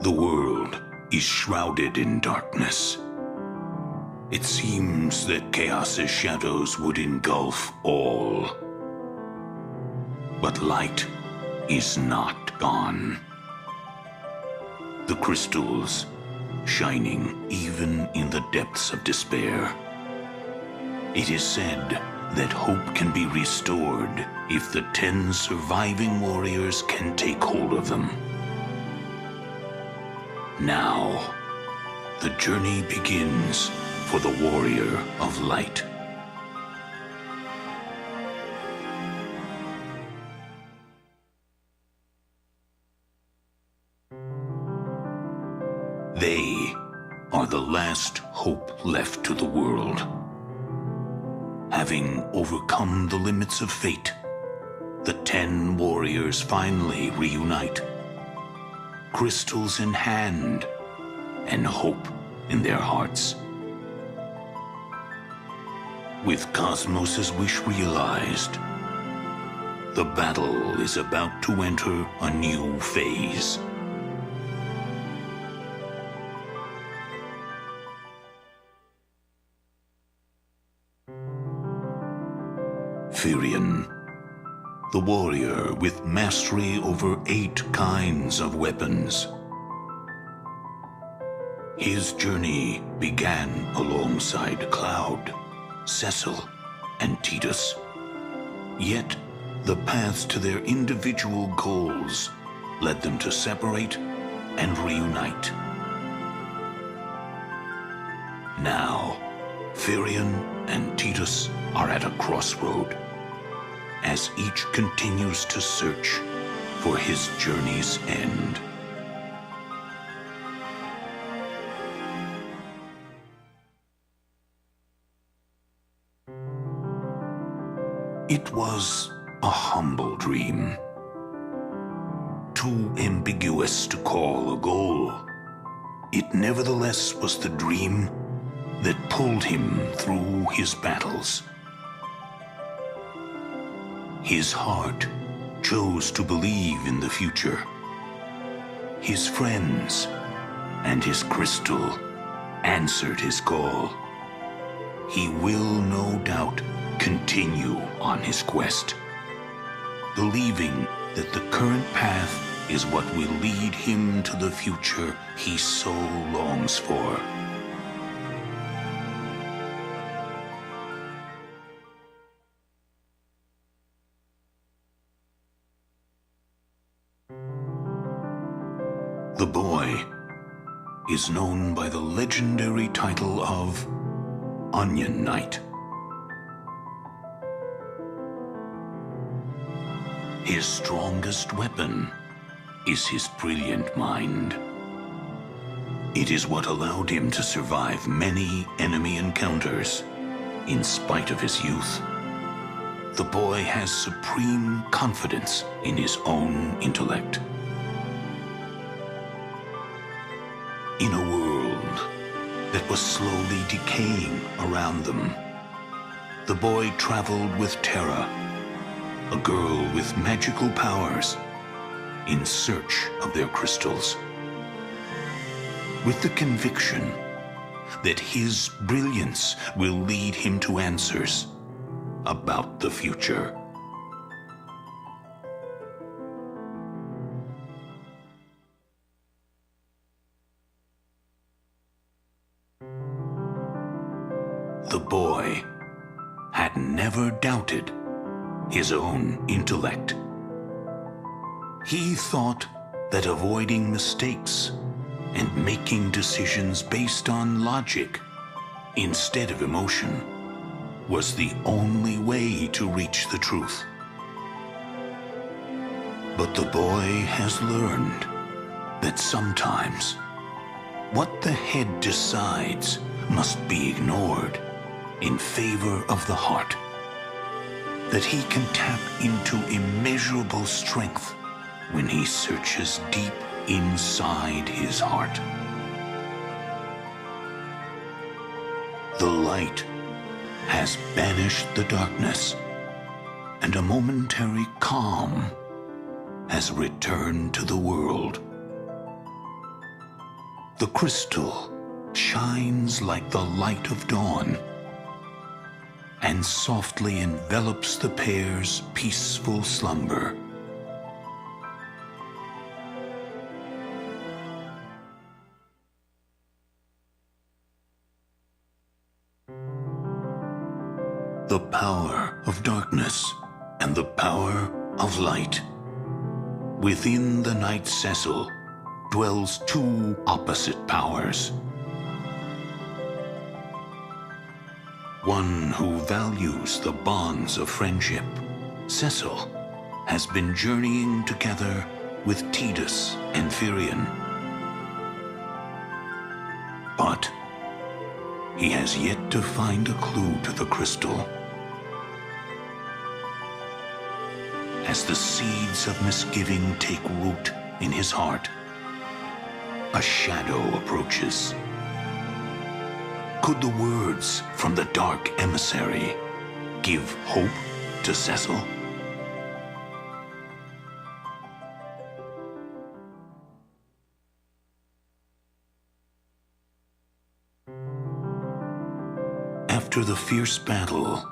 The world is shrouded in darkness. It seems that chaos's shadows would engulf all. But light is not gone. The crystals shining even in the depths of despair. It is said that hope can be restored if the 10 surviving warriors can take hold of them. Now, the journey begins for the warrior of light. They are the last hope left to the world. Having overcome the limits of fate, the 10 warriors finally reunite, crystals in hand and hope in their hearts. With Cosmos's wish realized, the battle is about to enter a new phase. Firion, the warrior with mastery over 8 kinds of weapons. His journey began alongside Cloud, Cecil, and Titus. Yet, the paths to their individual goals led them to separate and reunite. Now, Firion and Titus are at a crossroad, as each continues to search for his journey's end. It was a humble dream, too ambiguous to call a goal. It nevertheless was the dream that pulled him through his battles. His heart chose to believe in the future. His friends and his crystal answered his call. He will no doubt continue on his quest, believing that the current path is what will lead him to the future he so longs for. The boy is known by the legendary title of Onion Knight. His strongest weapon is his brilliant mind. It is what allowed him to survive many enemy encounters in spite of his youth. The boy has supreme confidence in his own intellect. In a world that was slowly decaying around them, the boy traveled with Terra, a girl with magical powers, in search of their crystals, with the conviction that his brilliance will lead him to answers about the future. The boy had never doubted his own intellect. He thought that avoiding mistakes and making decisions based on logic instead of emotion was the only way to reach the truth. But the boy has learned that sometimes what the head decides must be ignored in favor of the heart, that he can tap into immeasurable strength when he searches deep inside his heart. The light has banished the darkness, and a momentary calm has returned to the world. The crystal shines like the light of dawn and softly envelops the pair's peaceful slumber. The power of darkness and the power of light. Within the Night Cecil dwells two opposite powers. One who values the bonds of friendship, Cecil, has been journeying together with Tidus and Firion. But he has yet to find a clue to the crystal. As the seeds of misgiving take root in his heart, a shadow approaches. Could the words from the dark emissary give hope to Cecil? After the fierce battle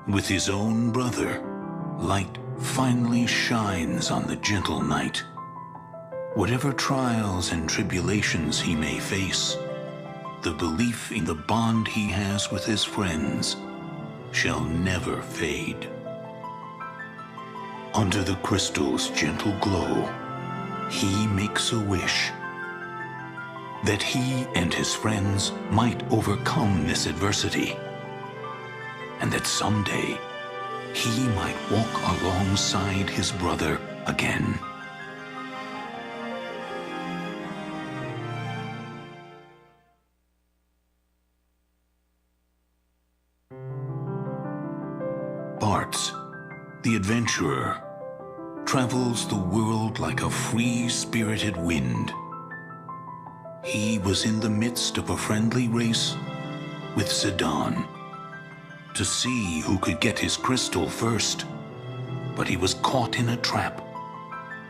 with his own brother, light finally shines on the gentle knight. Whatever trials and tribulations he may face, the belief in the bond he has with his friends shall never fade. Under the crystal's gentle glow, he makes a wish that he and his friends might overcome this adversity, and that someday he might walk alongside his brother again. Bartz, the adventurer, travels the world like a free-spirited wind. He was in the midst of a friendly race with Zidane to see who could get his crystal first, but he was caught in a trap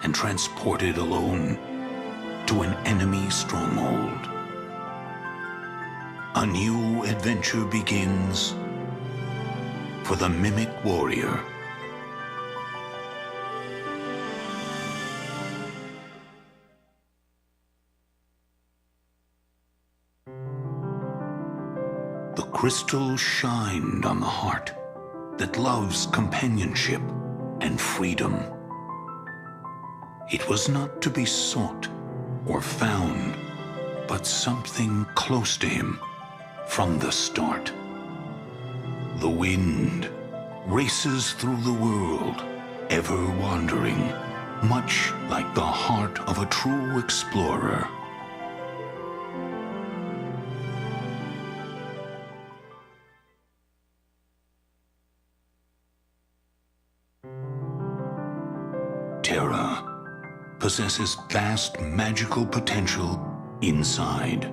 and transported alone to an enemy stronghold. A new adventure begins for the Mimic Warrior. The crystal shined on the heart that loves companionship and freedom. It was not to be sought or found, but something close to him from the start. The wind races through the world, ever wandering, much like the heart of a true explorer. Terra possesses vast magical potential inside.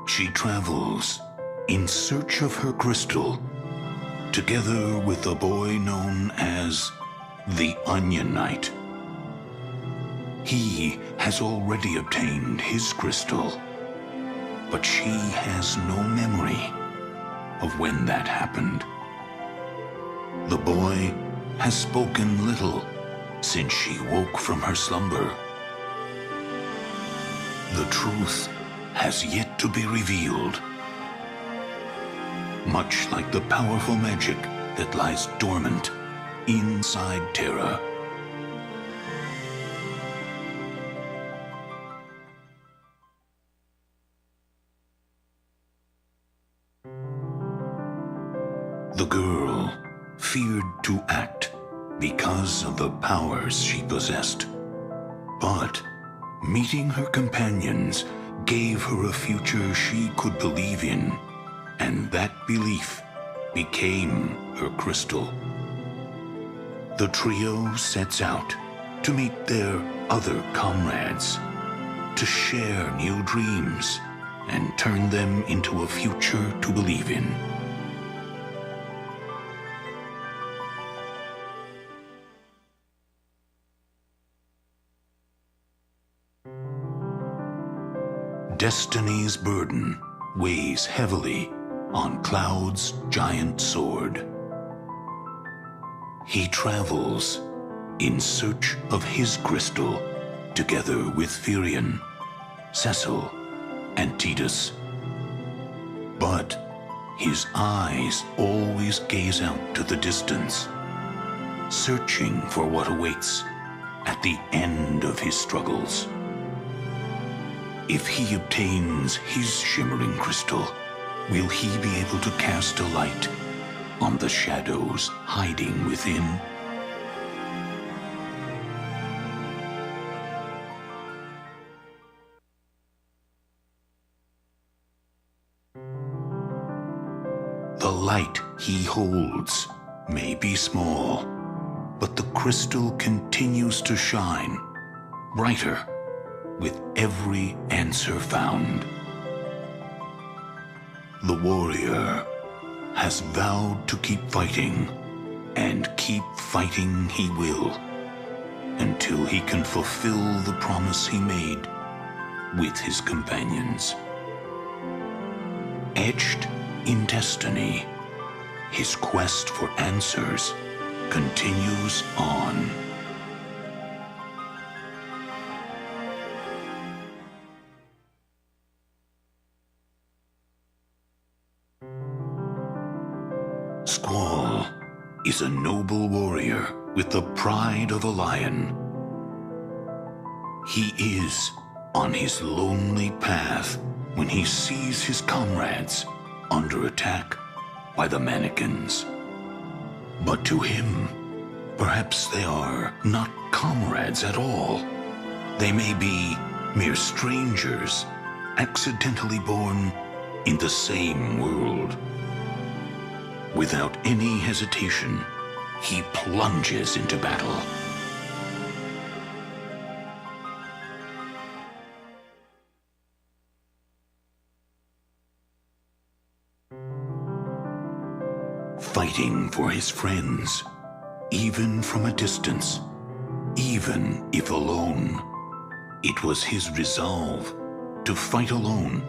She travels in search of her crystal, together with a boy known as the Onion Knight. He has already obtained his crystal, but she has no memory of when that happened. The boy has spoken little since she woke from her slumber. The truth has yet to be revealed, much like the powerful magic that lies dormant inside Terra. The girl feared to act because of the powers she possessed. But meeting her companions gave her a future she could believe in, and that belief became her crystal. The trio sets out to meet their other comrades, to share new dreams and turn them into a future to believe in. Destiny's burden weighs heavily on Cloud's giant sword. He travels in search of his crystal together with Firion, Cecil, and Tidus. But his eyes always gaze out to the distance, searching for what awaits at the end of his struggles. If he obtains his shimmering crystal, will he be able to cast a light on the shadows hiding within? The light he holds may be small, but the crystal continues to shine brighter with every answer found. The warrior has vowed to keep fighting, and keep fighting he will, until he can fulfill the promise he made with his companions. Etched in destiny, his quest for answers continues on. Squall is a noble warrior with the pride of a lion. He is on his lonely path when he sees his comrades under attack by the mannequins. But to him, perhaps they are not comrades at all. They may be mere strangers, accidentally born in the same world. Without any hesitation, he plunges into battle. Fighting for his friends, even from a distance, even if alone. It was his resolve to fight alone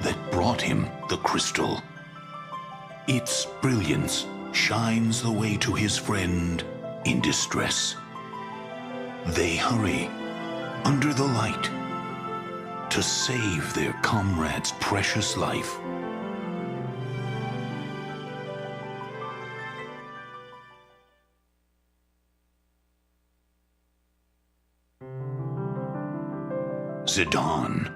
that brought him the crystal. Its brilliance shines the way to his friend in distress. They hurry under the light to save their comrade's precious life. Zidane,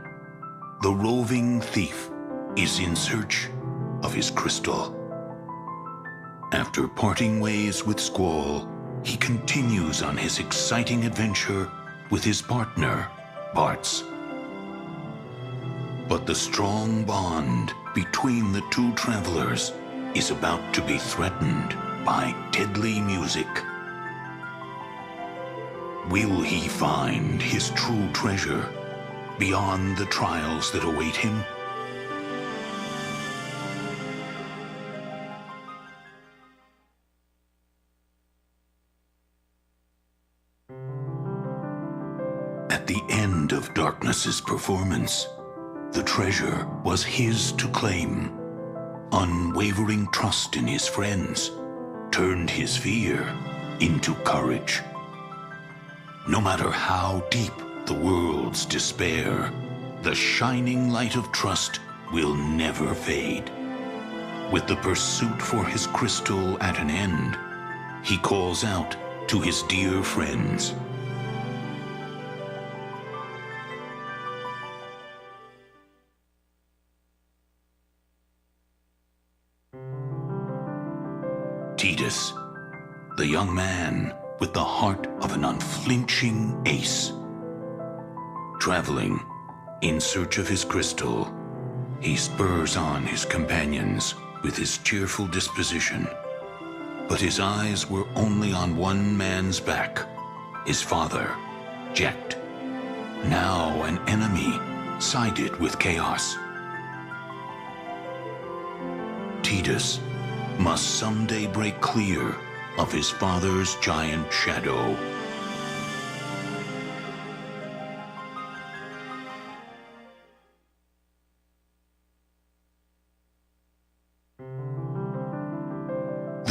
the roving thief, is in search of his crystal. After parting ways with Squall, he continues on his exciting adventure with his partner, Bartz. But the strong bond between the two travelers is about to be threatened by deadly music. Will he find his true treasure beyond the trials that await him? At the end of Darkness's performance, the treasure was his to claim. Unwavering trust in his friends turned his fear into courage. No matter how deep the world's despair, the shining light of trust will never fade. With the pursuit for his crystal at an end, he calls out to his dear friends. Tidus, the young man with the heart of an unflinching ace. Traveling in search of his crystal, he spurs on his companions with his cheerful disposition. But his eyes were only on one man's back, his father, Jecht, now an enemy sided with chaos. Tidus must someday break clear of his father's giant shadow.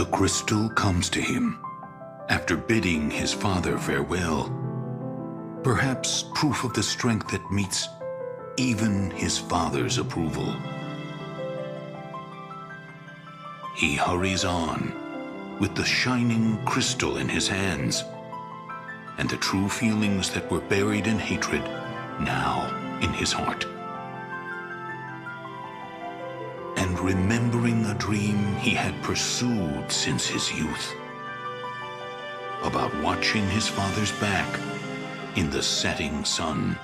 crystal comes to him after bidding his father farewell. Perhaps proof of the strength that meets even his father's approval. He hurries on with the shining crystal in his hands, and the true feelings that were buried in hatred now in his heart. And remembering a dream he had pursued since his youth, about watching his father's back in the setting sun.